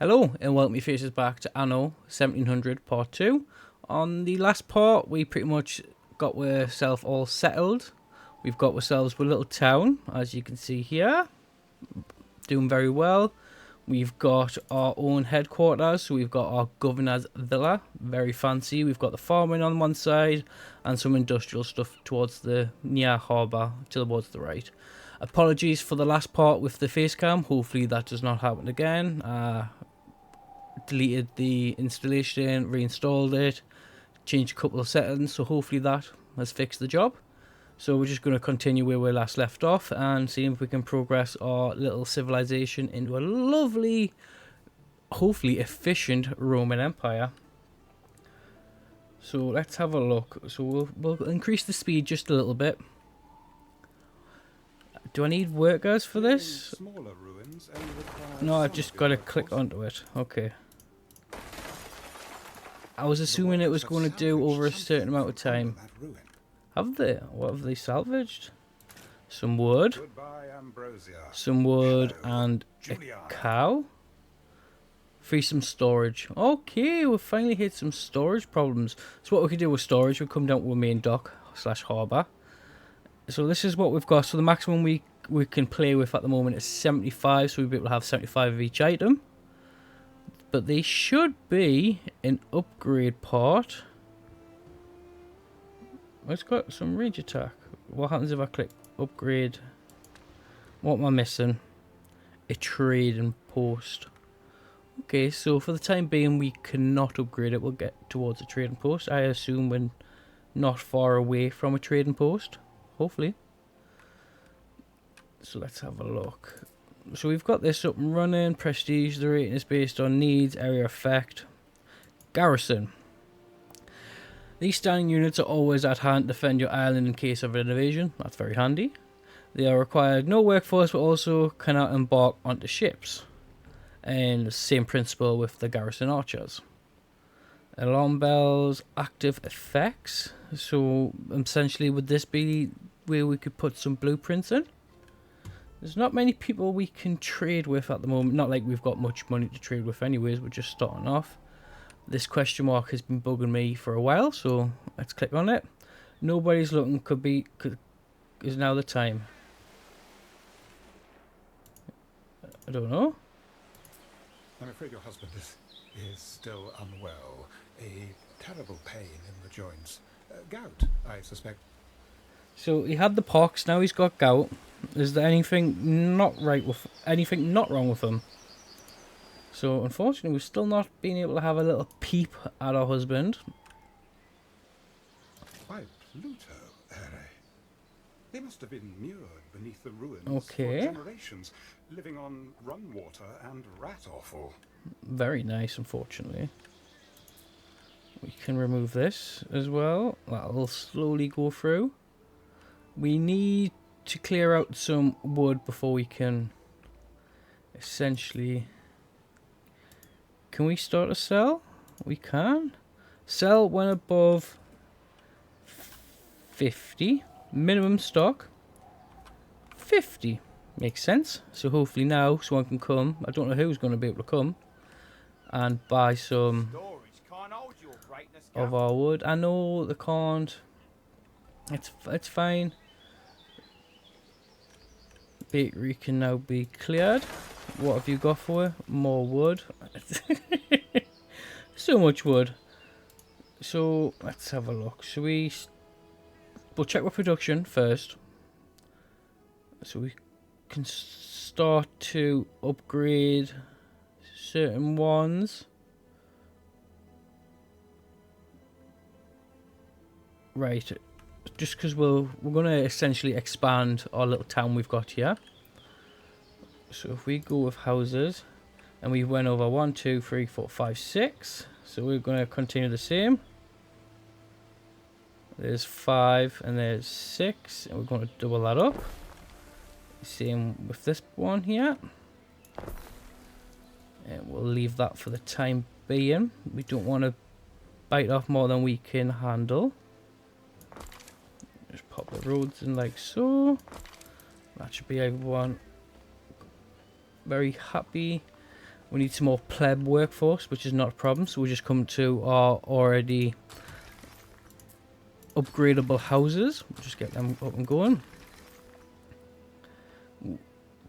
Hello and welcome your faces back to Anno 1700 Part 2. On the last part we pretty much got ourselves all settled. We've got ourselves a little town, as you can see here. Doing very well. We've got our own headquarters, so we've got our governor's villa, very fancy. We've got the farming on one side and some industrial stuff towards the near harbour towards the right. Apologies for the last part with the face cam, hopefully that does not happen again. Deleted the installation, reinstalled it, changed a couple of settings, so hopefully that has fixed the job. So we're just going to continue where we last left off and see if we can progress our little civilization into a lovely, hopefully efficient Roman Empire. So let's have a look. So we'll increase the speed just a little bit. Do I need workers for this? No, I've just got to click onto it. Okay. I was assuming it was going to do over a certain amount of time. Have they? What have they salvaged? Some wood. Some wood and a cow. Free some storage. Okay, we've finally hit some storage problems. So what we can do with storage, we'll come down to a main dock / harbour. So this is what we've got. So the maximum we can play with at the moment is 75. So we'll be able to have 75 of each item. But they should be an upgrade part. It's got some range attack. What happens if I click upgrade? What am I missing? A trading post. Okay, so for the time being we cannot upgrade it. We'll get towards a trading post. I assume we're not far away from a trading post. Hopefully. So let's have a look. So we've got this up and running. Prestige, the rating is based on needs, area effect. Garrison. These standing units are always at hand to defend your island in case of an invasion. That's very handy. They are required no workforce, but also cannot embark onto ships. And the same principle with the garrison archers. Alarm bells, active effects. So essentially would this be where we could put some blueprints in? There's not many people we can trade with at the moment. Not like we've got much money to trade with anyways. We're just starting off. This question mark has been bugging me for a while, so let's click on it. Nobody's looking. Is now the time? I don't know. I'm afraid your husband is still unwell. A terrible pain in the joints. Gout, I suspect. So he had the pox. Now he's got gout. Is there anything not wrong with him? So unfortunately, we've still not been able to have a little peep at our husband. Why, Pluto, Ere. They must have been mured beneath the ruins Okay. for generations, living on run water and rat offal. Very nice, unfortunately. We can remove this as well. That'll slowly go through. We need to clear out some wood before we can essentially... Can we start a sell? We can. Sell when above 50. Minimum stock 50. Makes sense. So hopefully now someone can come. I don't know who's going to be able to come and buy some of our wood. I know they can't. It's fine. Bakery can now be cleared. What have you got for it? More wood. So much wood. So let's have a look. Should we? We'll check with production first. So we can start to upgrade certain ones. Right. Just because we're going to essentially expand our little town we've got here. So if we go with houses, and we went over 1, 2, 3, 4, 5, 6. So we're going to continue the same. There's 5 and there's 6, and we're going to double that up. Same with this one here. And we'll leave that for the time being. We don't want to bite off more than we can handle. Just pop the roads in like so. That should be everyone very happy. We need some more pleb workforce, which is not a problem. So we'll just come to our already upgradable houses. We'll just get them up and going.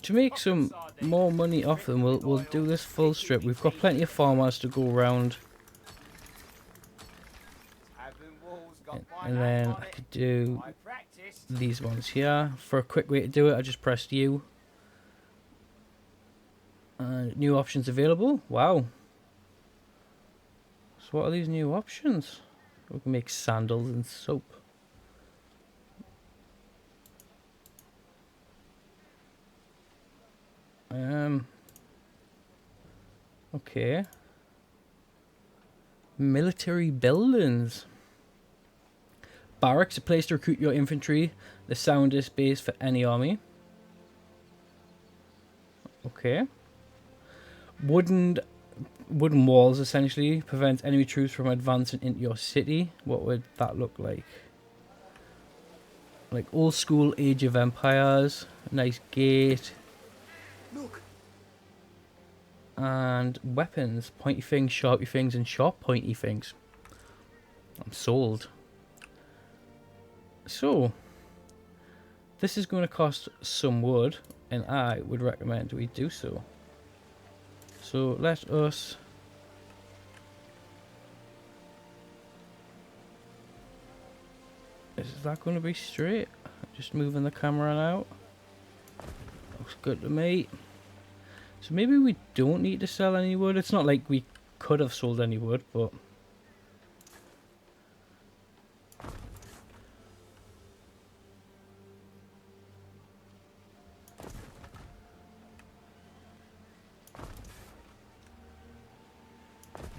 To make some more money off them, we'll do this full strip. We've got plenty of farmers to go around. And then I could do these ones here. For a quick way to do it, I just pressed U. New options available. Wow. So what are these new options? We can make sandals and soap. Okay. Military buildings. Barracks, a place to recruit your infantry. The soundest base for any army. Okay. Wooden walls essentially prevent enemy troops from advancing into your city. What would that look like? Like old school Age of Empires. Nice gate. Look. And weapons. Pointy things, sharpy things, and sharp pointy things. I'm sold. So, this is going to cost some wood, and I would recommend we do so. So let us is that going to be straight? Just moving the camera out. Looks good to me. So maybe we don't need to sell any wood. It's not like we could have sold any wood, but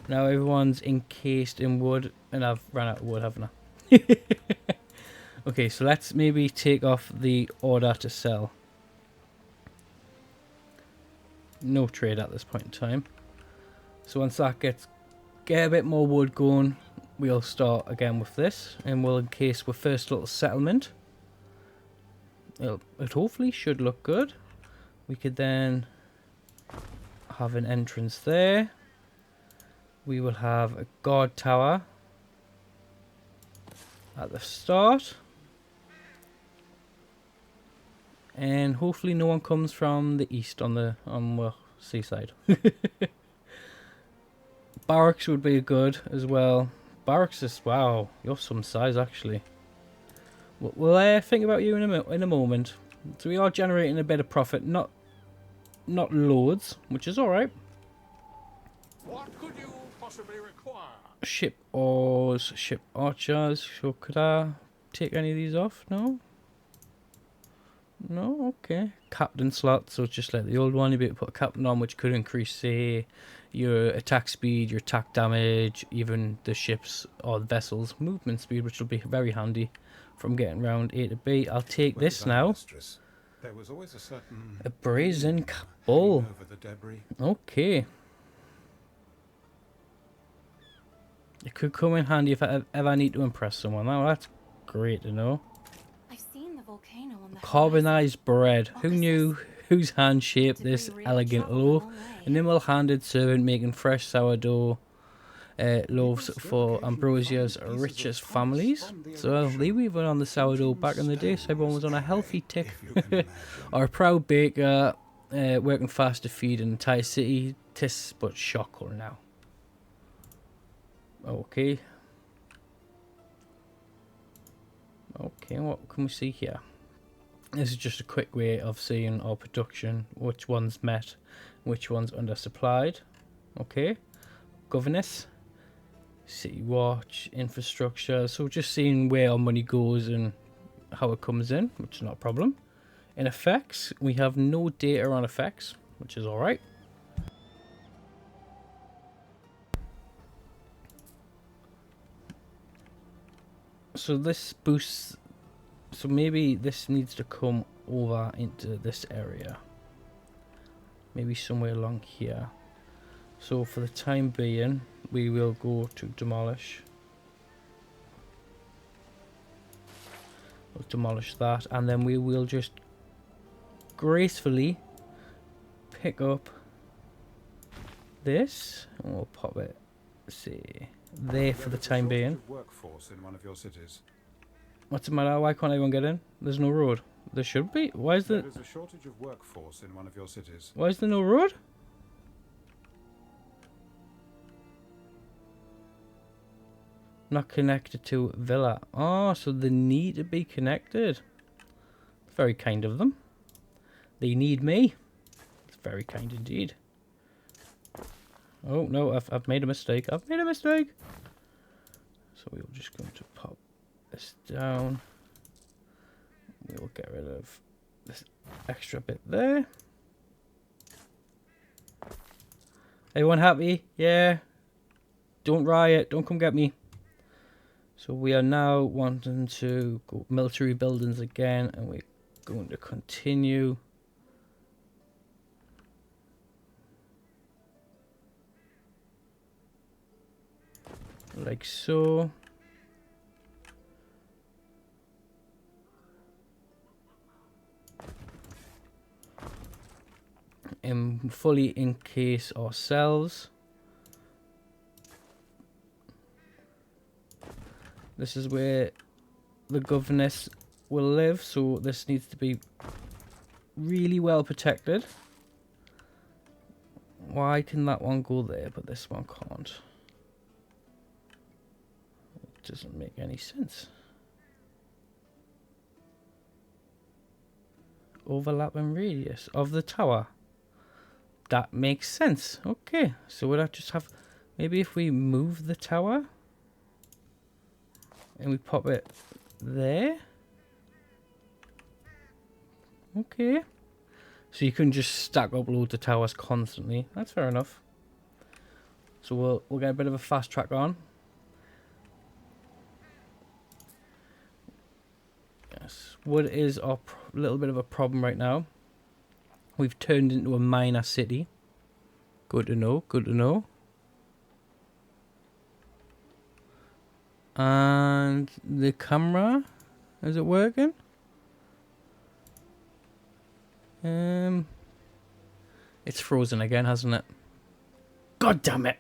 now everyone's encased in wood, and I've run out of wood, haven't I? Okay, so let's maybe take off the order to sell. No trade at this point in time. So once that get a bit more wood going, we'll start again with this, and we'll encase with first little settlement. It hopefully should look good. We could then have an entrance there. We will have a guard tower at the start, and hopefully no one comes from the east on the seaside. Barracks would be good as well. Barracks is, wow, you're some size actually. We'll think about you in a moment. So we are generating a bit of profit, not loads, which is all right. What could you possibly require? Ship oars, ship archers. So could I take any of these off? No? No? Okay. Captain slot, so it's just like the old one. You'd be able to put a captain on, which could increase, say, your attack speed, your attack damage, even the ship's or the vessel's movement speed, which will be very handy from getting around A to B. I'll take this now. Mistress, there was always a certain A brazen bull. over the debris. Okay. It could come in handy if I ever need to impress someone. Now that's great to know. I've seen the volcano on the Carbonized bread. Who knew whose hand shaped this elegant loaf? A nimble-handed servant making fresh sourdough loaves for Ambrosia's richest families. So I believe we were on the sourdough back in the day, so everyone was on a healthy tick. Or a proud baker working fast to feed an entire city. Tis but shockful now. Okay. Okay, what can we see here? This is just a quick way of seeing our production, which one's met, which one's undersupplied. Okay. Governess, city watch, infrastructure. So just seeing where our money goes and how it comes in, which is not a problem. In effects, we have no data on effects, which is alright. So this boosts, so maybe this needs to come over into this area. Maybe somewhere along here. So for the time being, we will go to demolish. We'll demolish that, and then we will just gracefully pick up this, and we'll pop it, see, there for the time being. Workforce in one of your cities. What's the matter? Why can't anyone get in? There's no road. There should be. Why is There is a shortage of workforce in one of your cities. Why is there no road? Not connected to villa. Oh, so they need to be connected. Very kind of them. They need me. It's very kind indeed. Oh no, I've made a mistake. I've made a mistake. So we're just going to pop this down. We will get rid of this extra bit there. Everyone happy? Yeah. Don't riot. Don't come get me. So we are now wanting to go military buildings again, and we're going to continue. Like so. And fully encase ourselves. This is where the governess will live, so this needs to be really well protected. Why can that one go there, but this one can't? It doesn't make any sense. Overlapping radius of the tower. That makes sense. Okay, so would I just have... Maybe if we move the tower... and we pop it there. Okay. So you can just stack up loads of towers constantly. That's fair enough. So we'll get a bit of a fast track on. Yes. Wood is a little bit of a problem right now. We've turned into a miner city. Good to know, good to know. And the camera, is it working? It's frozen again, hasn't it? God damn it!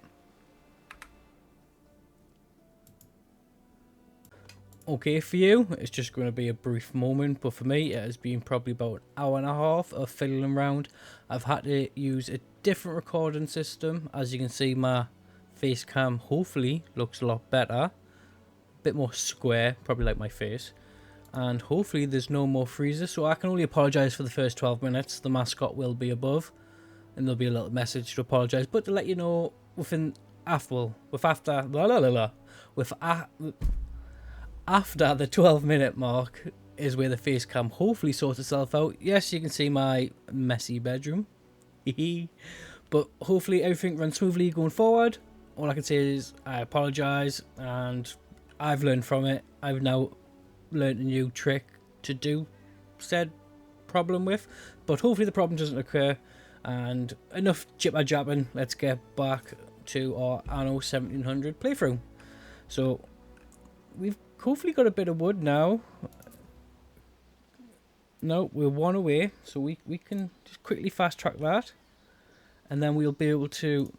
Okay, for you, it's just going to be a brief moment, but for me, it has been probably about an hour and a half of fiddling around. I've had to use a different recording system. As you can see, my face cam hopefully looks a lot better. Bit more square, probably like my face, and hopefully there's no more freezes, so I can only apologize for the first 12 minutes. The mascot will be above, and there'll be a little message to apologize, but to let you know, after the 12-minute mark is where the face cam hopefully sorts itself out. Yes, you can see my messy bedroom, but hopefully everything runs smoothly going forward. All I can say is I apologize, and I've learned from it. I've now learned a new trick to do said problem with, but hopefully the problem doesn't occur. And enough jibber jabbing, let's get back to our Anno 1700 playthrough. So we've hopefully got a bit of wood now. No, we're one away, so we can just quickly fast track that, and then we'll be able to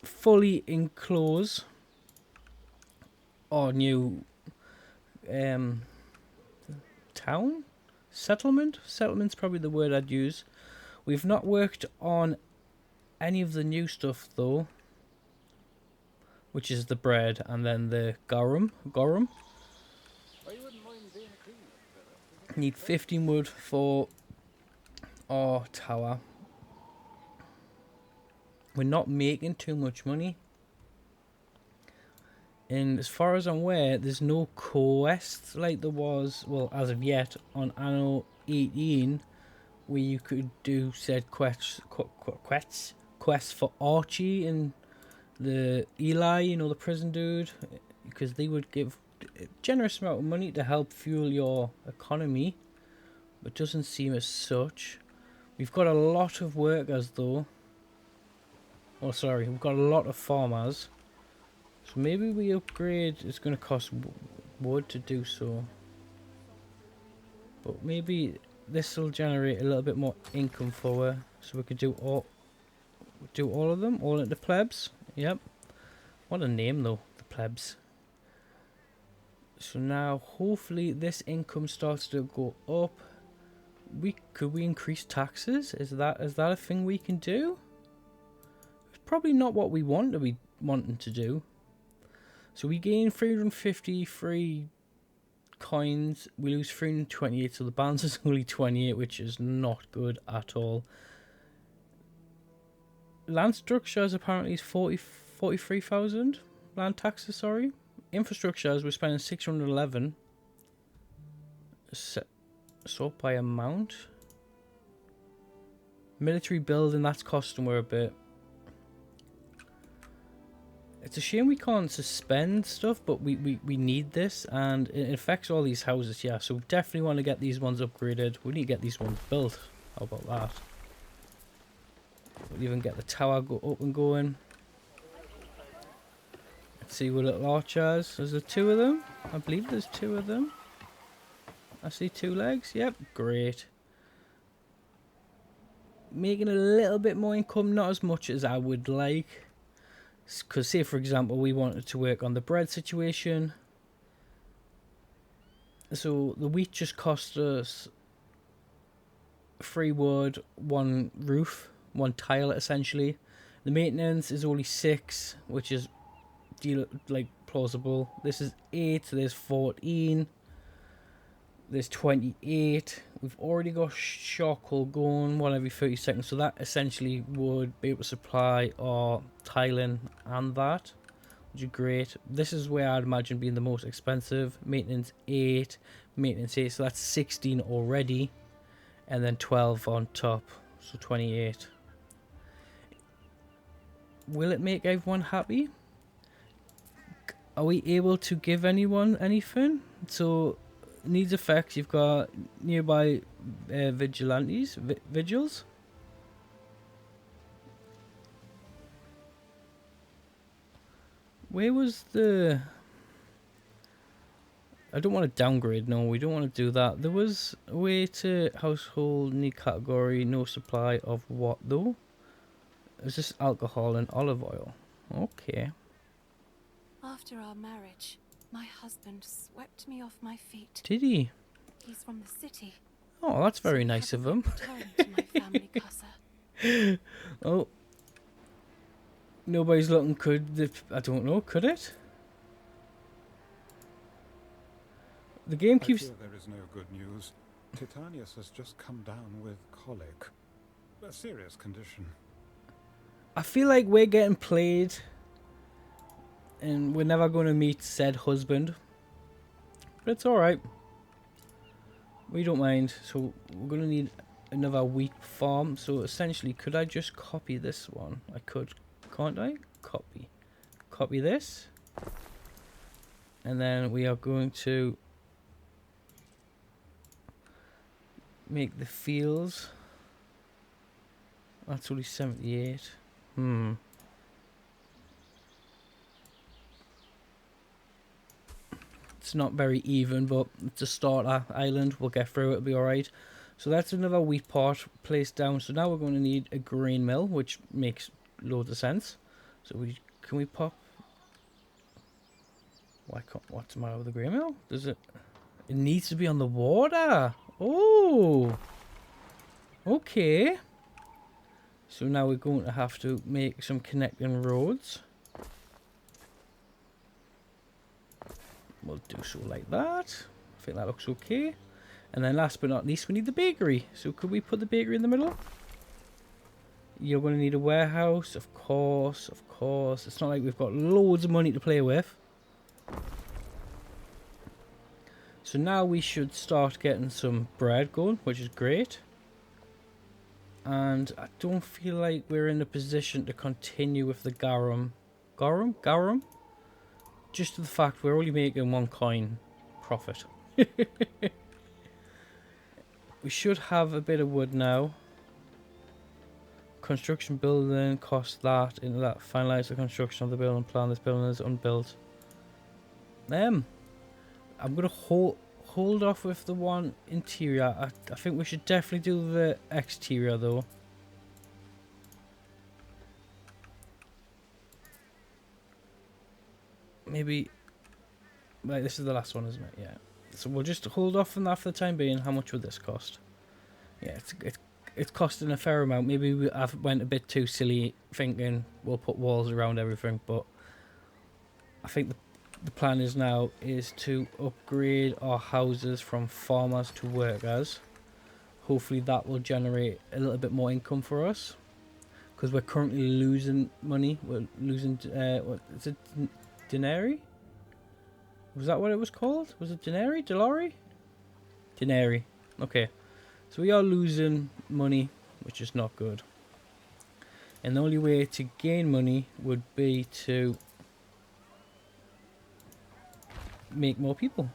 fully enclose our new town? Settlement? Settlement's probably the word I'd use. We've not worked on any of the new stuff though, which is the bread and then the garum. Need 15 wood for our tower. We're not making too much money. And as far as I'm aware, there's no quests like there was, well, as of yet, on Anno 18, where you could do said quests for Archie and the Eli, you know, the prison dude, because they would give a generous amount of money to help fuel your economy, but doesn't seem as such. We've got a lot of workers though. Oh, sorry, we've got a lot of farmers. So maybe we upgrade. It's going to cost wood to do so, but maybe this will generate a little bit more income for her, so we could do Do all of them, all into plebs. Yep. What a name though, the plebs. So now hopefully this income starts to go up. Could we increase taxes? Is that a thing we can do? It's probably not what we want to be wanting to do. So we gain 353 coins, we lose 328, so the balance is only 28, which is not good at all. Land structures apparently is 43,000 land taxes, sorry. Infrastructures we're spending 611. Sort by amount. Military building, that's costing we're a bit. It's a shame we can't suspend stuff, but we need this, and it affects all these houses, yeah. So we definitely want to get these ones upgraded. We need to get these ones built. How about that? We'll even get the tower up and going. Let's see what little archers. There's 2 of them. I believe there's 2 of them. I see 2 legs. Yep, great. Making a little bit more income, not as much as I would like. Because say for example we wanted to work on the bread situation, so the wheat just cost us 3 wood, 1 roof, 1 tile essentially. The maintenance is only 6, which is like plausible. This is 8, so there's 14, there's 28. We've already got charcoal going 1 every 30 seconds, so that essentially would be able to supply our tiling and that, which is great. This is where I'd imagine being the most expensive. Maintenance 8, maintenance 8, so that's 16 already, and then 12 on top, so 28. Will it make everyone happy? Are we able to give anyone anything? So needs effects, you've got nearby vigils. Where was the... I don't want to downgrade, no, we don't want to do that. There was a way to household need category, no supply of what though? It's just alcohol and olive oil. Okay. After our marriage, my husband swept me off my feet. Did he? He's from the city. Oh, that's very nice of him. Return to my family casa. Oh. Nobody's looking, I don't know, could it? The game keeps... I fear there is no good news. Titanius has just come down with colic. A serious condition. I feel like we're getting played, and we're never going to meet said husband. But it's alright. We don't mind. So we're going to need another wheat farm. So essentially, could I just copy this one? I could, can't I? Copy. Copy this. And then we are going to make the fields. That's only 78. It's not very even, but it's a starter island. We'll get through it. It'll be alright. So that's another wheat pot placed down. So now we're going to need a grain mill, which makes loads of sense. So can we pop... What's the matter with the grain mill? Does it... It needs to be on the water. Oh! Okay. So now we're going to have to make some connecting roads. We'll do so like that. I think that looks okay. And then last but not least, we need the bakery. So could we put the bakery in the middle? You're going to need a warehouse, of course, of course. It's not like we've got loads of money to play with. So now we should start getting some bread going, which is great. And I don't feel like we're in a position to continue with the garum. Garum? Just to the fact we're only making 1 coin profit. We should have a bit of wood now. Construction building, cost that, into that. Finalize the construction of the building plan. This building is unbuilt. I'm gonna hold off with the one interior. I think we should definitely do the exterior though. maybe... Right, this is the last one, isn't it? Yeah. So we'll just hold off on that for the time being. How much would this cost? Yeah, it's costing a fair amount. Maybe I've went a bit too silly thinking we'll put walls around everything, but I think the plan is now is to upgrade our houses from farmers to workers. Hopefully that will generate a little bit more income for us, because we're currently losing money. We're losing what is it, denarii? Was that what it was called? Was it denarii? Denarii? Denarii. Okay, so we are losing money, which is not good. And the only way to gain money would be to make more people.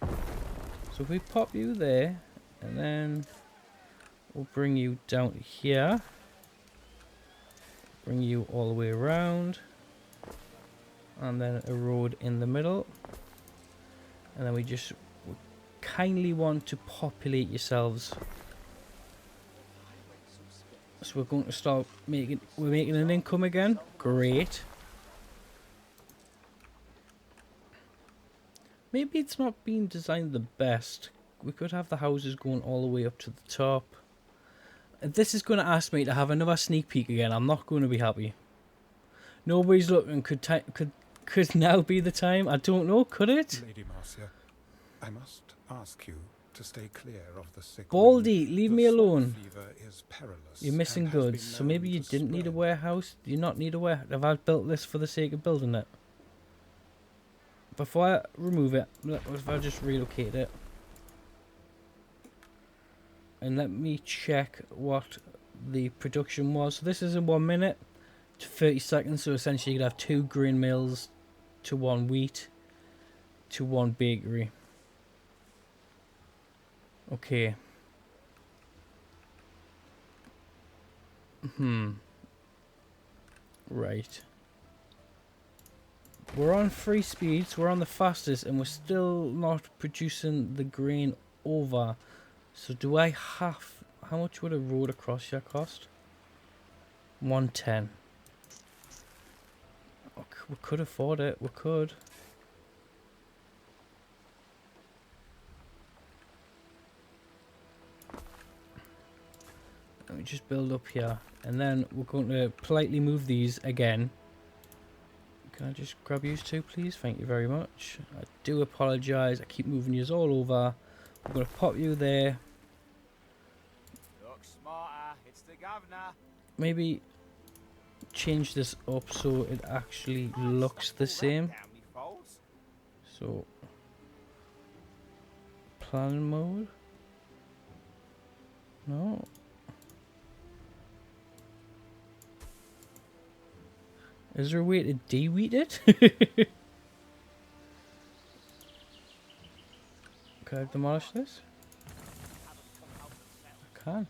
So if we pop you there, and then we'll bring you down to here, bring you all the way around, and then a road in the middle, and then we just kindly want to populate yourselves. So we're going to start making, we're making an income again. Great. Maybe it's not being designed the best. We could have the houses going all the way up to the top. If this is going to ask me to have another sneak peek again, I'm not going to be happy. Nobody's looking. Could now be the time? I don't know. Could it? Lady Marcia, I must ask you to stay clear of the sick. Baldy, leave me alone. Fever is perilous. You're missing goods, so maybe you didn't need a warehouse. Do you not need a warehouse? Have I built this for the sake of building it? Before I remove it, if I just relocate it. And let me check what the production was. So this is in 1 minute to 30 seconds. So essentially you could have 2 grain mills to 1 wheat to 1 bakery. Okay. Right. We're on 3 speeds, we're on the fastest, and we're still not producing the grain over. So do I have... How much would a road across here cost? 110. We could afford it, we could. Let me just build up here, and then we're going to politely move these again. Can I just grab you two, please? Thank you very much. I do apologise. I keep moving you all over. I'm going to pop you there. Look smarter. It's the governor. Maybe change this up so it actually looks the same. So, plan mode. No. Is there a way to de-wheat it? Can I demolish this? I can.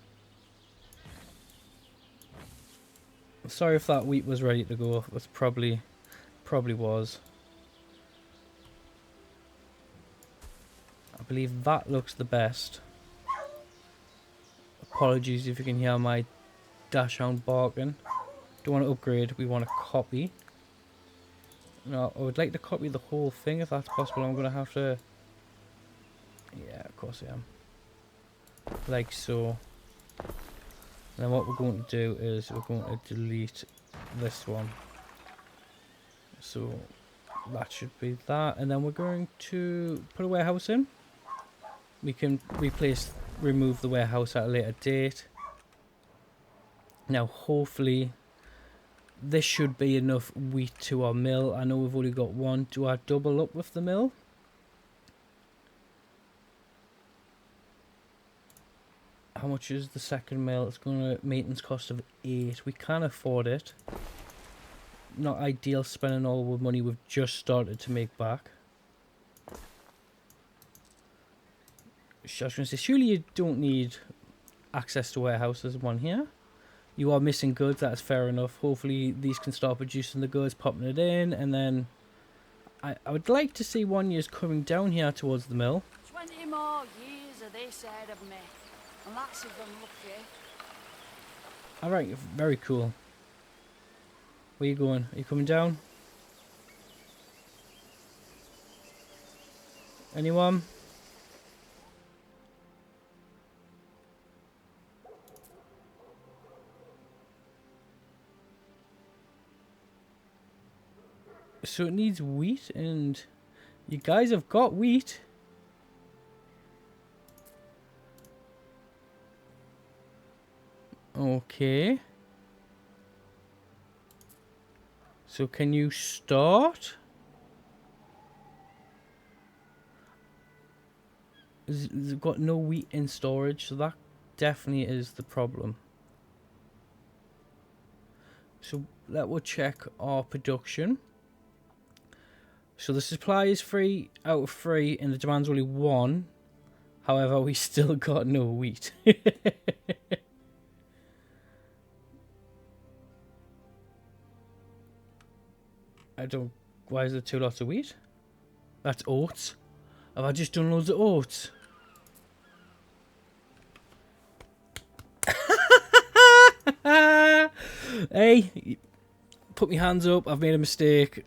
Sorry if that wheat was ready to go. That's probably was. I believe that looks the best. Apologies if you can hear my dachshund barking. Don't want to upgrade, we want to copy. No, I would like to copy the whole thing if that's possible. I'm going to have to... Yeah, of course I am. Like so. And then what we're going to do is we're going to delete this one. So that should be that. And then we're going to put a warehouse in. We can remove the warehouse at a later date. Now hopefully this should be enough wheat to our mill. I know we've only got one. Do I double up with the mill? How much is the second mill? It's going to maintenance cost of 8. We can afford it. Not ideal spending all the money we've just started to make back. I was going to say, surely you don't need access to warehouses. One here. You are missing goods, that's fair enough. Hopefully these can start producing the goods, popping it in, and then I would like to see 1 year's coming down here towards the mill. 20 more years of this ahead of me, and that's if I'm lucky. Alright, very cool. Where you going? Are you coming down? Anyone? So it needs wheat, and you guys have got wheat. Okay. So can you start? They've got no wheat in storage, so that definitely is the problem. So let us check our production. So the supply is 3 out of 3 and the demand's only 1. However, we still got no wheat. I don't... Why is there 2 lots of wheat? That's oats. Have I just done loads of oats? Hey, put my hands up. I've made a mistake.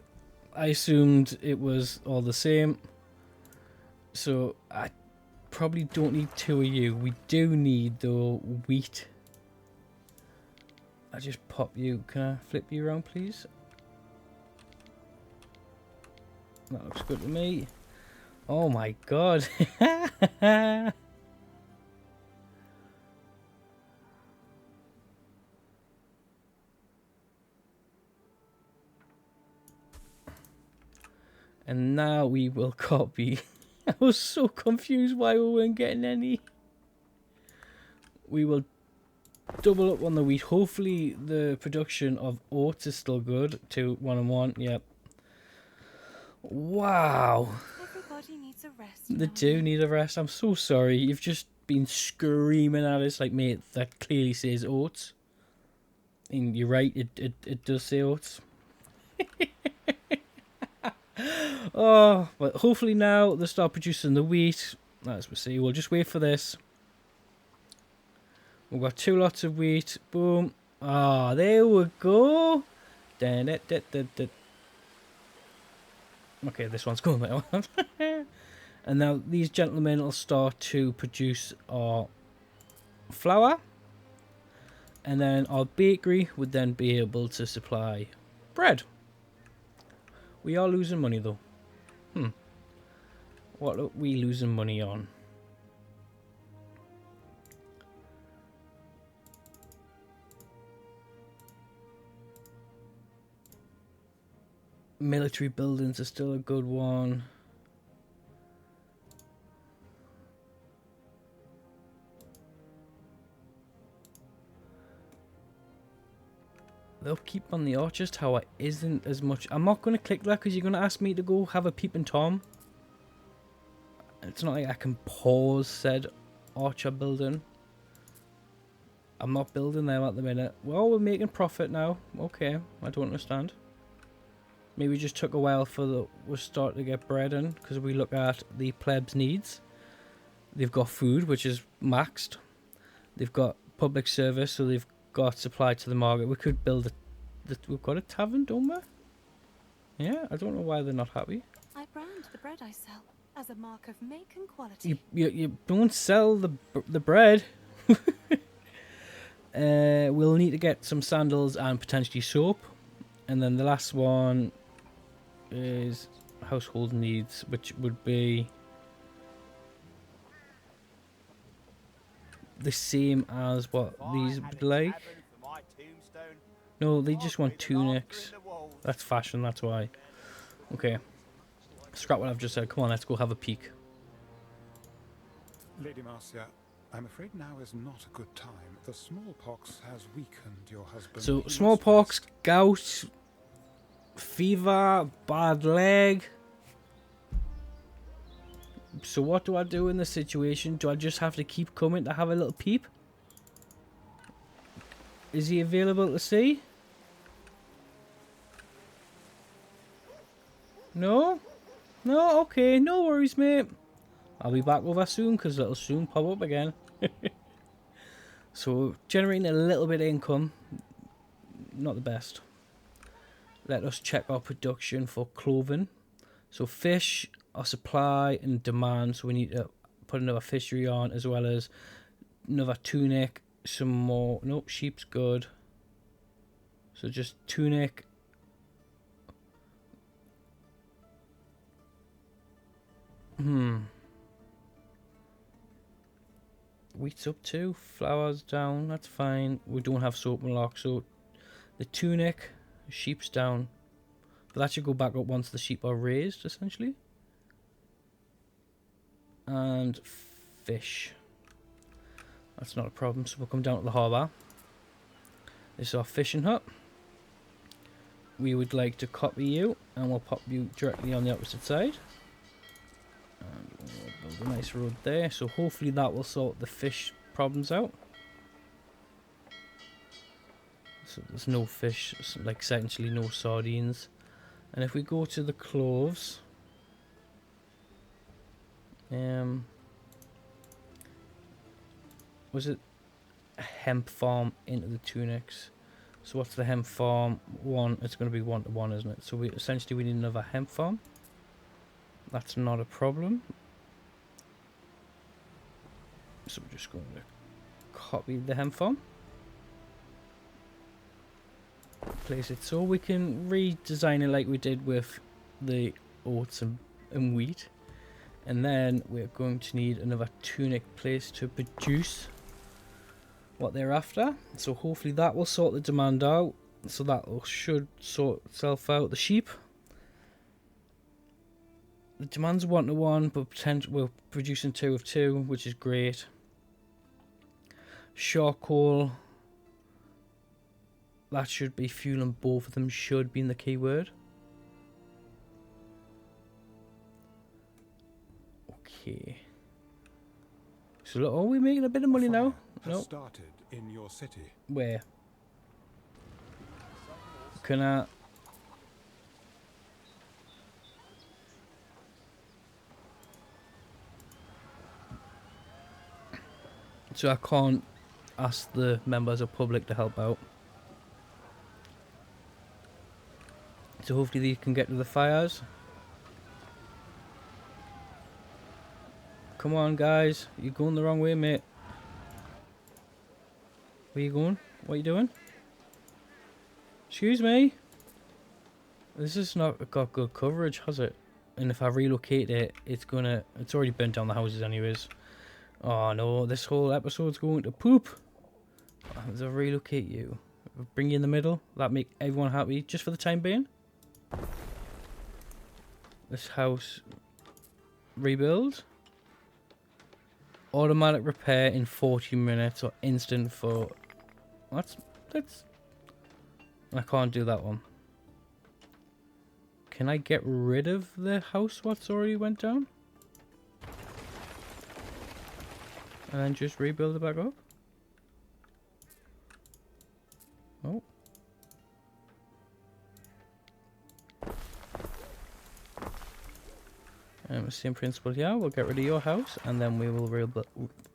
I assumed it was all the same. So I probably don't need 2 of you. We do need the wheat. I just pop you. Can I flip you around, please? That looks good to me. Oh my god. And now we will copy. I was so confused why we weren't getting any. We will double up on the wheat. Hopefully the production of oats is still good. 2, 1 and 1. Yep. Wow. Everybody needs a rest. They do need a rest. I'm so sorry. You've just been screaming at us like, mate, that clearly says oats. And you're right, it does say oats. Oh, but hopefully now they start producing the wheat. As we see, we'll just wait for this. We've got 2 lots of wheat. Boom. Ah, there we go. Okay, this one's going that one. And now these gentlemen will start to produce our flour. And then our bakery would then be able to supply bread. We are losing money though. What are we losing money on? Military buildings are still a good one. The upkeep on the Archer's Tower isn't as much. I'm not going to click that because you're going to ask me to go have a peep in Tom. It's not like I can pause said Archer building. I'm not building them at the minute. Well, we're making profit now. Okay, I don't understand. Maybe it just took a while for the we're starting to get bread in because we look at the plebs' needs. They've got food, which is maxed. They've got public service, so they've got supply to the market. We could build a... We've got a tavern, don't we? Yeah, I don't know why they're not happy. I brand the bread I sell as a mark of make and quality. You don't sell the bread. We'll need to get some sandals and potentially soap. And then the last one is household needs, which would be the same as what these would like. No, they just want tunics. That's fashion, that's why. Okay. Scrap what I've just said. Come on, let's go have a peek. Lady Marcia, I'm afraid now is not a good time. The smallpox has weakened your husband. So, smallpox, gout, fever, bad leg. So what do I do in this situation? Do I just have to keep coming to have a little peep? Is he available to see? No? No? Okay, no worries, mate. I'll be back over soon because it'll soon pop up again. So, generating a little bit of income. Not the best. Let us check our production for clothing. So, fish, our supply and demand, so we need to put another fishery on, as well as another tunic, some more. Nope, sheep's good. So just tunic. Wheat's up too. Flowers down. That's fine. We don't have soap and lock, so the tunic, sheep's down. But that should go back up once the sheep are raised, essentially. And fish. That's not a problem. So we'll come down to the harbour. This is our fishing hut. We would like to copy you, and we'll pop you directly on the opposite side. And we'll build a nice road there. So hopefully that will sort the fish problems out. So there's no fish, like essentially no sardines. And if we go to the cloves, was it a hemp farm into the tunics? So what's the hemp farm? 1, it's going to be 1 to 1, isn't it? So we essentially need another hemp farm. That's not a problem. So we're just going to copy the hemp farm. Place it so we can redesign it like we did with the oats and wheat. And then we're going to need another tunic place to produce what they're after. So hopefully that will sort the demand out. So that should sort itself out. The sheep, the demand's 1 to 1, but we're producing 2 of 2, which is great. Charcoal, that should be fueling both of them, should be in the keyword. Okay. So look, are we making a bit of money now? Has No. started in your city. Where? Can I? So I can't ask the members of public to help out. So hopefully they can get to the fires. Come on, guys. You're going the wrong way, mate. Where you going? What are you doing? Excuse me? This has not got good coverage, has it? And if I relocate it, it's already burnt down the houses anyways. Oh no, this whole episode's going to poop. I'll relocate you. Bring you in the middle. That make everyone happy just for the time being. This house rebuild. Automatic repair in 40 minutes or instant for... That's... I can't do that one. Can I get rid of the house what's already went down? And then just rebuild it back up? Oh. Same principle here. We'll get rid of your house and then we will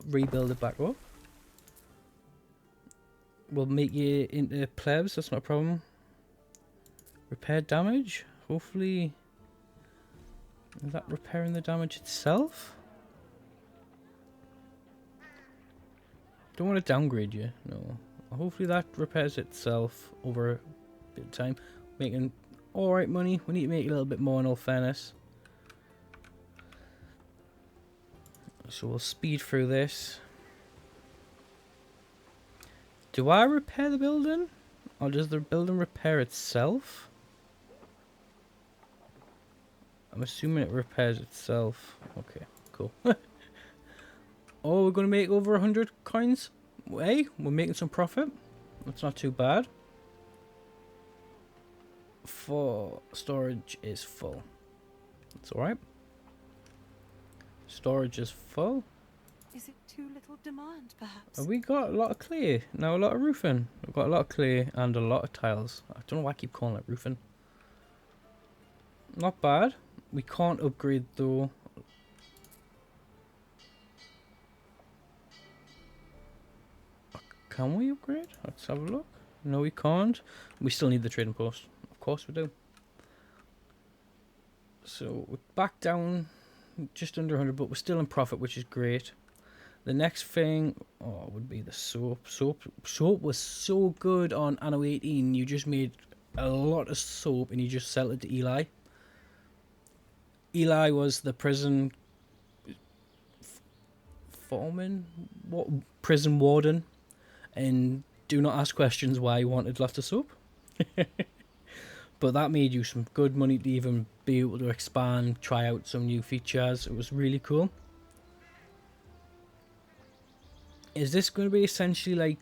rebuild it back up. We'll make you into plebs, that's not a problem. Repair damage? Hopefully... Is that repairing the damage itself? Don't want to downgrade you, no. Hopefully that repairs itself over a bit of time. Making alright money. We need to make a little bit more in all fairness. So we'll speed through this. Do I repair the building? Or does the building repair itself? I'm assuming it repairs itself. Okay, cool. Oh, we're going to make over 100 coins. Hey, we're making some profit. That's not too bad. For storage is full. That's alright. Storage is full. Is it too little demand, perhaps? We got a lot of clay. Now a lot of roofing. We've got a lot of clay and a lot of tiles. I don't know why I keep calling it roofing. Not bad. We can't upgrade though. Can we upgrade? Let's have a look. No, we can't. We still need the trading post. Of course we do. So we're back down just under 100, but we're still in profit, which is great. The next thing would be the soap. Soap was so good on Anno 18. You just made a lot of soap and you just sell it to Eli. Eli was the prison foreman, prison warden, and do not ask questions why he wanted lots of soap. But that made you some good money to even be able to expand, try out some new features. It was really cool. Is this going to be essentially like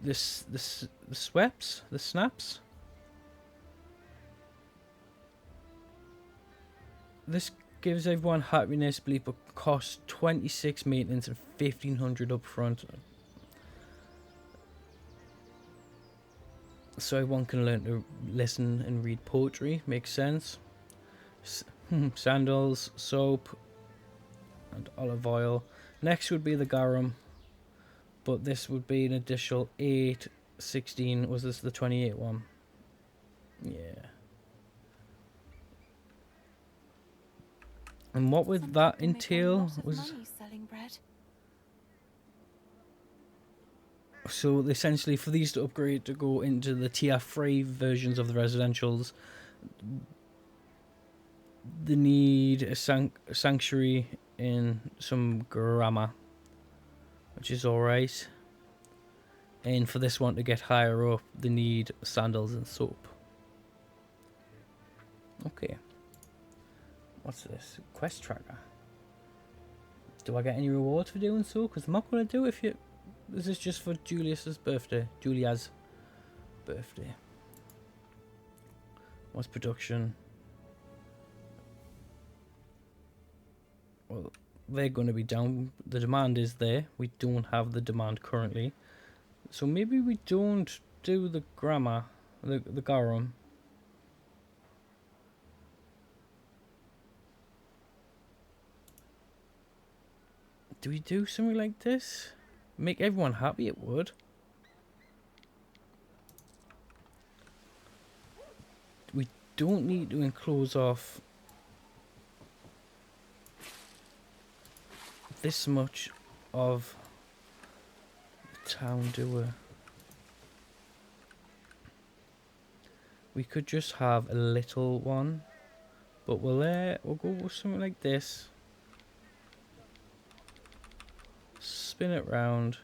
the sweps, the snaps? This gives everyone happiness, belief, but costs 26 maintenance and 1500 up front. So everyone can learn to listen and read poetry. Makes sense. Sandals, soap, and olive oil. Next would be the garum, but this would be an additional 8, 16. Was this the 28 one? Yeah. And what would that entail? Was selling bread. so essentially for these to upgrade to go into the tier 3 versions of the residentials, they need a sanctuary in some grammar, which is alright. And for this one to get higher up, they need sandals and soap. Okay. What's this? Quest tracker. Do I get any rewards for doing so? Because I'm not going to do it if you... This is just for Julia's birthday. What's production? Well, they're going to be down. The demand is there. We don't have the demand currently. So maybe we don't do the grammar, the garum. Do we do something like this? Make everyone happy, it would. We don't need to enclose off this much of the town, do we? We could just have a little one, but we'll go with something like this. Spin it round.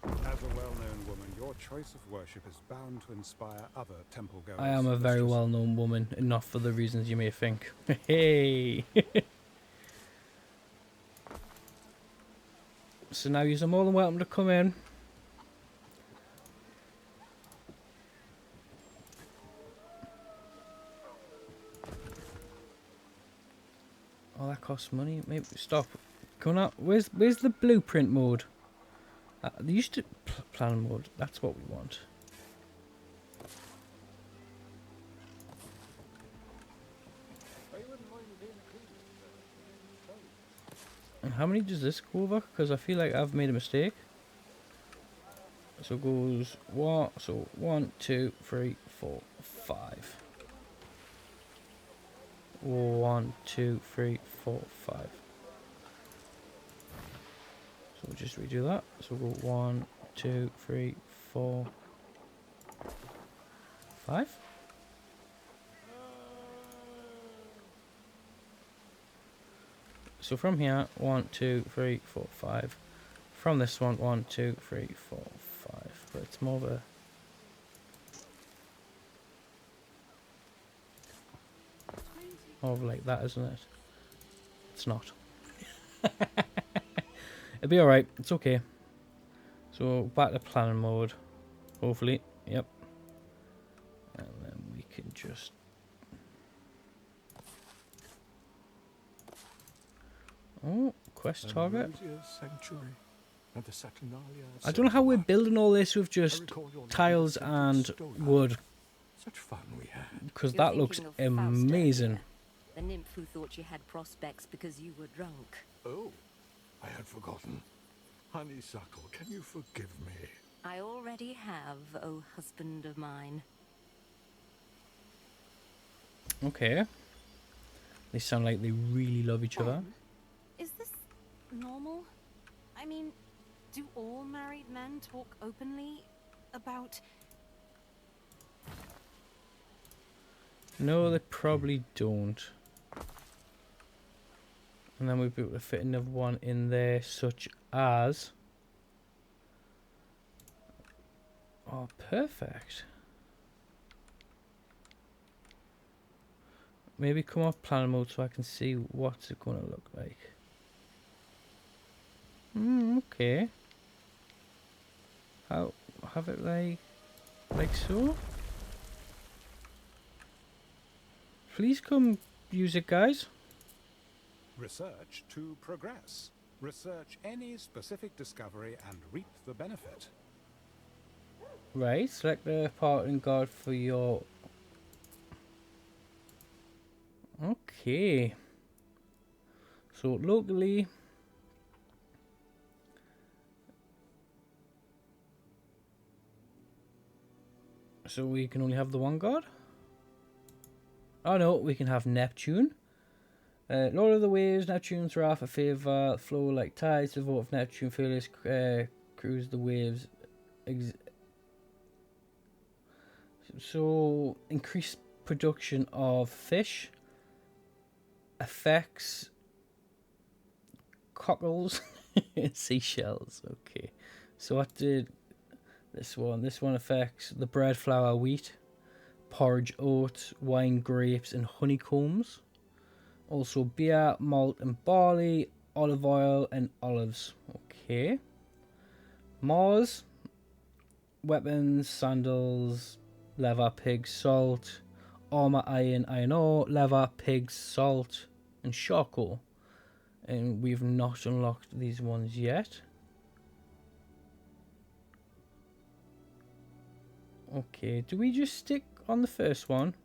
As a well-known woman, your choice of worship is bound to inspire other temple goers. I am a very well-known woman, and not for the reasons you may think. Hey! So now you're more than welcome to come in. Oh, that costs money. Maybe stop. Come on. Where's the blueprint mode? They used to plan mode. That's what we want. And how many does this go over? Because I feel like I've made a mistake. So it goes 1, 2, 3, 4, 5. 1, 2, 3, 4, 5. So we'll just redo that. So we'll go 1, 2, 3, 4, 5. So from here, 1, 2, 3, 4, 5. From this one, 1, 2, 3, 4, 5. But it's more of a... more of like that, isn't it? It's not. It'll be alright. It's okay. So back to planning mode. Hopefully. Yep. And then we can just... Oh, quest target. I don't know how we're building all this with just tiles and wood. Such fun we had. Because that looks amazing. The nymph who thought she had prospects because you were drunk. Oh, I had forgotten. Honeysuckle, can you forgive me? I already have, oh husband of mine. Okay. They sound like they really love each other. Ben, is this normal? I mean, do all married men talk openly about... No, they probably don't. And then we'll be able to fit another one in there, such as... Oh, perfect. Maybe come off plan mode so I can see what's it going to look like. Okay. How have it like so? Please come use it, guys. Research to progress. Research any specific discovery and reap the benefit. Right, select the parting guard for your... Okay. So locally... So we can only have the one guard? Oh no, we can have Neptune. Lord of the Waves, Neptune's wrath, a favour, flow like tides, the vote of Neptune, fearless, cruise the waves. So, increased production of fish, affects cockles, and seashells. Okay, so what did this one? This one affects the bread, flour, wheat, porridge, oats, wine, grapes, and honeycombs. Also beer, malt, and barley, olive oil, and olives. Okay. Mars, weapons, sandals, leather, pigs, salt, armor, iron ore, leather, pigs, salt, and charcoal. And we've not unlocked these ones yet. Okay, do we just stick on the first one?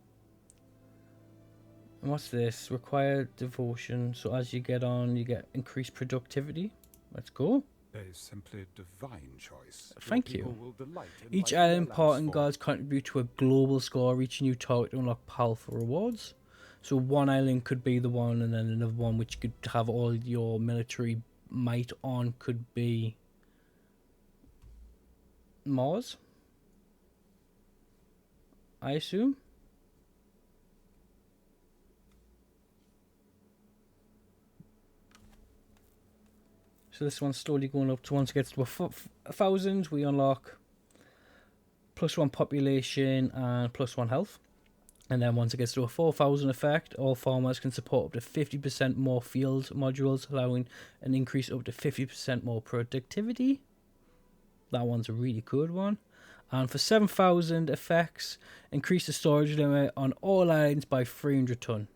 And what's this? Required devotion. So as you get on, you get increased productivity. Let's go. A simply divine choice. Thank you. Will delight in Each lighting their island parting lamps guards contribute to a global score, reaching new target to unlock powerful rewards. So one island could be the one, and then another one which could have all your military might on could be Mars, I assume. So this one's slowly going up to once it gets to 1,000, we unlock +1 population and +1 health. And then once it gets to a 4,000 effect, all farmers can support up to 50% more field modules, allowing an increase up to 50% more productivity. That one's a really good one. And for 7,000 effects, increase the storage limit on all islands by 300 ton.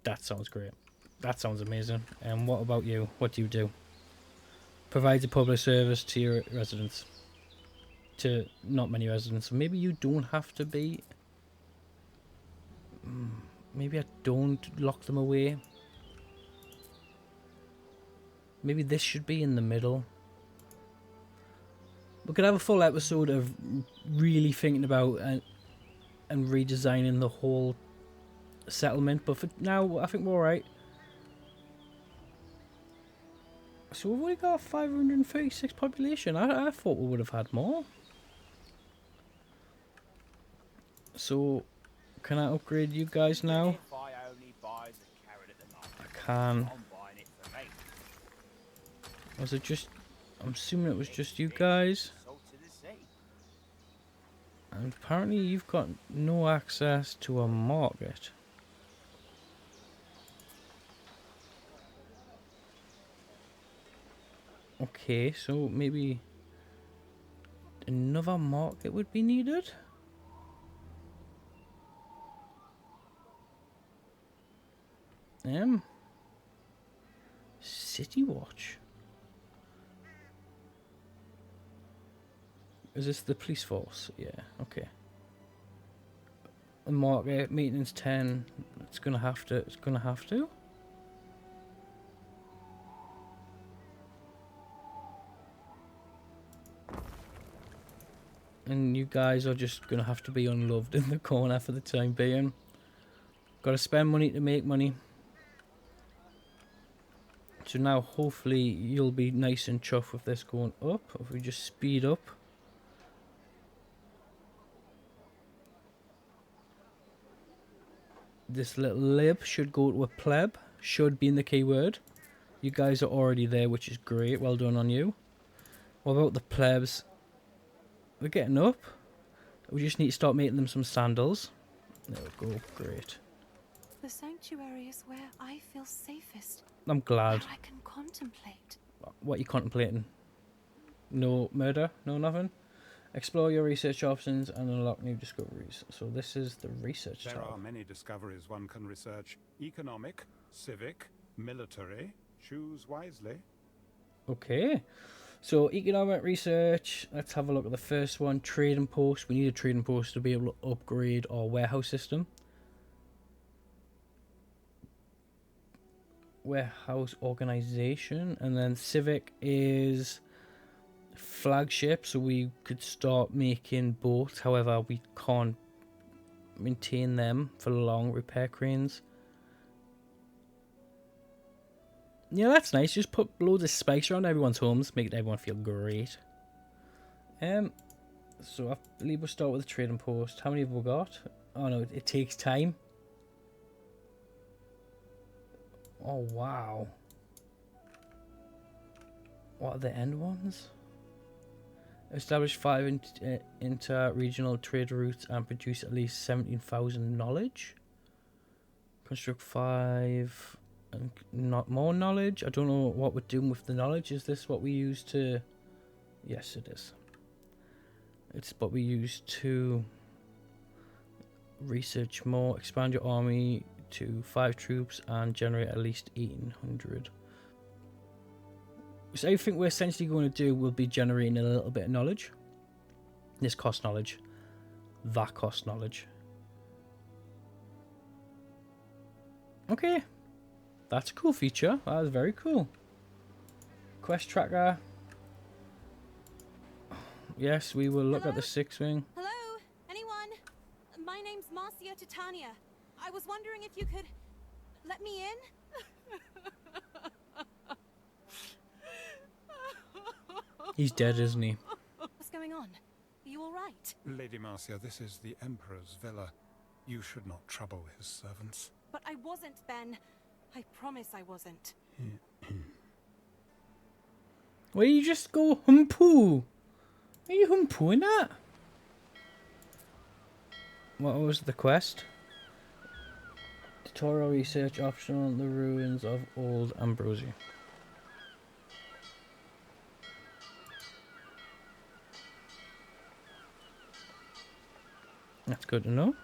That sounds great. That sounds amazing. And what about you? What do you do? Provides a public service to your residents. To not many residents. Maybe you don't have to be... Maybe I don't lock them away. Maybe this should be in the middle. We could have a full episode of really thinking about and redesigning the whole settlement. But for now, I think we're alright. So we've only got 536 population. I thought we would have had more. So, can I upgrade you guys now? If I only buy the carrot at the moment, I can. I'm buying it for me. Was it just... I'm assuming it was just you guys. Salt to the sea. And apparently you've got no access to a market. Okay, so maybe another market would be needed. City Watch. Is this the police force? Yeah, okay. The market, maintenance 10. It's gonna have to. And you guys are just going to have to be unloved in the corner for the time being. Got to spend money to make money. So now hopefully you'll be nice and chuffed with this going up. If we just speed up. This little lib should go to a pleb. Should be in the keyword. You guys are already there, which is great. Well done on you. What about the plebs? We're getting up. We just need to start making them some sandals. There we go. Great. The sanctuary is where I feel safest. I'm glad. Where I can contemplate. What are you contemplating? No murder? No nothing? Explore your research options and unlock new discoveries. So this is the research tab. There are many discoveries one can research. Economic, civic, military. Choose wisely. Okay. So economic research. Let's have a look at the first one. Trading post. We need a trading post to be able to upgrade our warehouse system. Warehouse organization. And then civic is flagship, so we could start making boats. However, we can't maintain them for long. Repair cranes. Yeah, that's nice. Just put loads of spikes around everyone's homes, make everyone feel great. So I believe we'll start with the trading post. How many have we got? Oh no, it takes time. Oh wow. What are the end ones? Establish 5 inter-regional trade routes and produce at least 17,000 knowledge. Construct 5 and not more knowledge. I don't know what we're doing with the knowledge. Is this what we use to... Yes, it is. It's what we use to research more. Expand your army to 5 troops and generate at least 1,800. So everything we're essentially going to do will be generating a little bit of knowledge. This costs knowledge. That costs knowledge. Okay. That's a cool feature. That is very cool. Quest tracker. Yes, we will look at the 6-wing. Hello? Anyone? My name's Marcia Titania. I was wondering if you could let me in? He's dead, isn't he? What's going on? Are you all right? Lady Marcia, this is the Emperor's villa. You should not trouble his servants. But I wasn't, Ben. I promise I wasn't. Why you just go humpoo? Are you humpooing that? What was the quest? Tutorial research optional, the ruins of Old Ambrosia. That's good to know.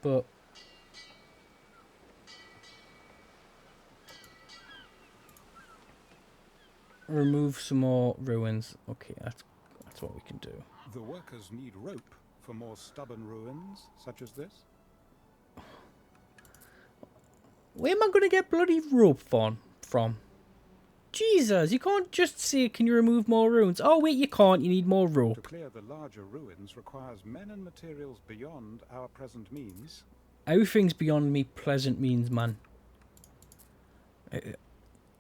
But remove some more ruins. Okay, that's what we can do. The workers need rope for more stubborn ruins such as this. Where am I going to get bloody rope from? Jesus, you can't just say, can you remove more ruins? Oh wait, you can't, you need more To rope. clear the larger ruins requires men and materials beyond our present means. Everything's beyond me pleasant means, man.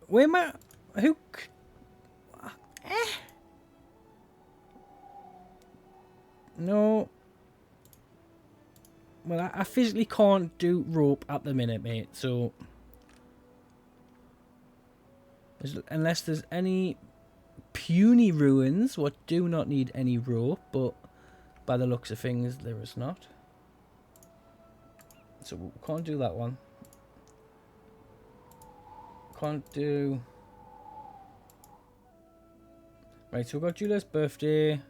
Where am I? Who? No. Well, I physically can't do rope at the minute, mate, so... Unless there's any puny ruins, what do not need any rope, but by the looks of things, there is not. So we can't do that one. Can't do... Right, so we've got Julia's birthday.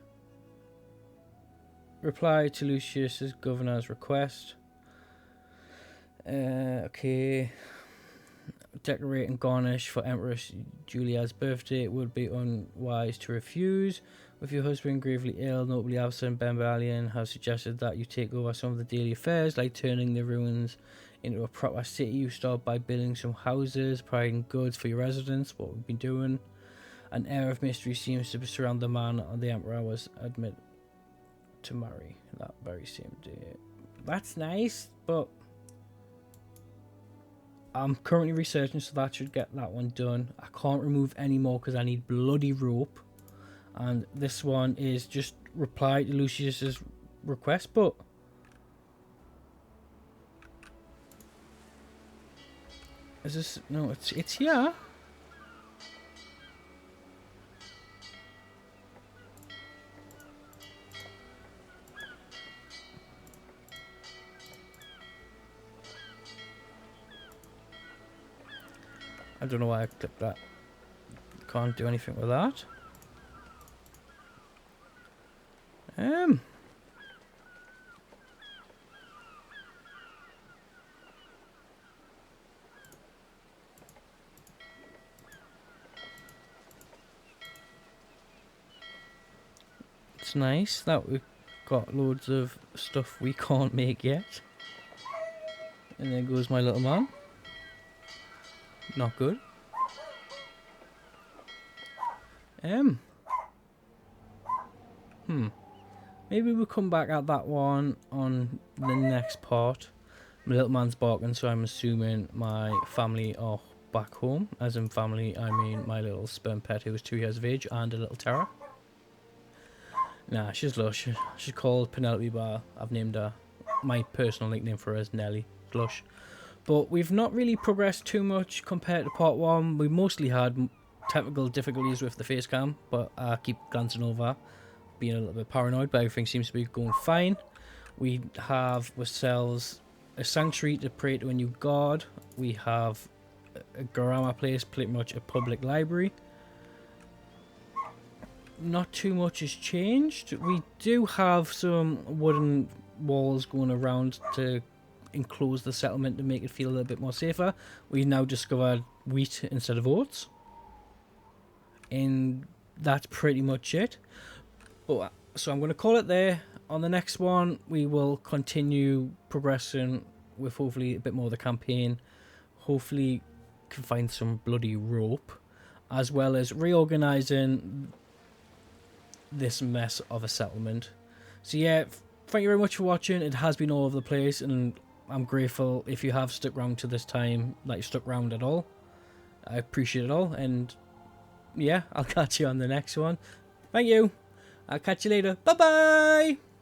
Reply to Lucius's governor's request. Okay. Decorate and garnish for Empress Julia's birthday. It would be unwise to refuse. With your husband gravely ill, notably absent, Ben Balian has suggested that you take over some of the daily affairs, like turning the ruins into a proper city. You start by building some houses, providing goods for your residents, what we've been doing. An air of mystery seems to surround the man the Emperor was to marry that very same day. That's nice, but I'm currently researching, so that should get that one done. I can't remove any more because I need bloody rope. And this one is just reply to Lucius's request, but is this, no, it's here. I don't know why I clicked that. Can't do anything with that. It's nice that we've got loads of stuff we can't make yet. And there goes my little man. Not good. Maybe we'll come back at that one on the next part. My little man's barking, so I'm assuming my family are back home. As in family, I mean my little sperm pet who is 2 years of age and a little terror. Nah, she's lush. She's called Penelope Bar. I've named her. My personal nickname for her is Nelly. Lush. But we've not really progressed too much compared to part 1. We mostly had technical difficulties with the face cam, but I keep glancing over, being a little bit paranoid, but everything seems to be going fine. We have ourselves a sanctuary to pray to a new god. We have a Garama place, pretty much a public library. Not too much has changed. We do have some wooden walls going around to enclose the settlement to make it feel a little bit more safer. We now discovered wheat instead of oats, and that's pretty much it. But so I'm going to call it there. On the next one we will continue progressing with hopefully a bit more of the campaign. Hopefully can find some bloody rope, as well as reorganizing this mess of a settlement. So yeah, thank you very much for watching. It has been all over the place, and I'm grateful if you have stuck around to this time, like you stuck around at all. I appreciate it all, and yeah, I'll catch you on the next one. Thank you. I'll catch you later. Bye bye.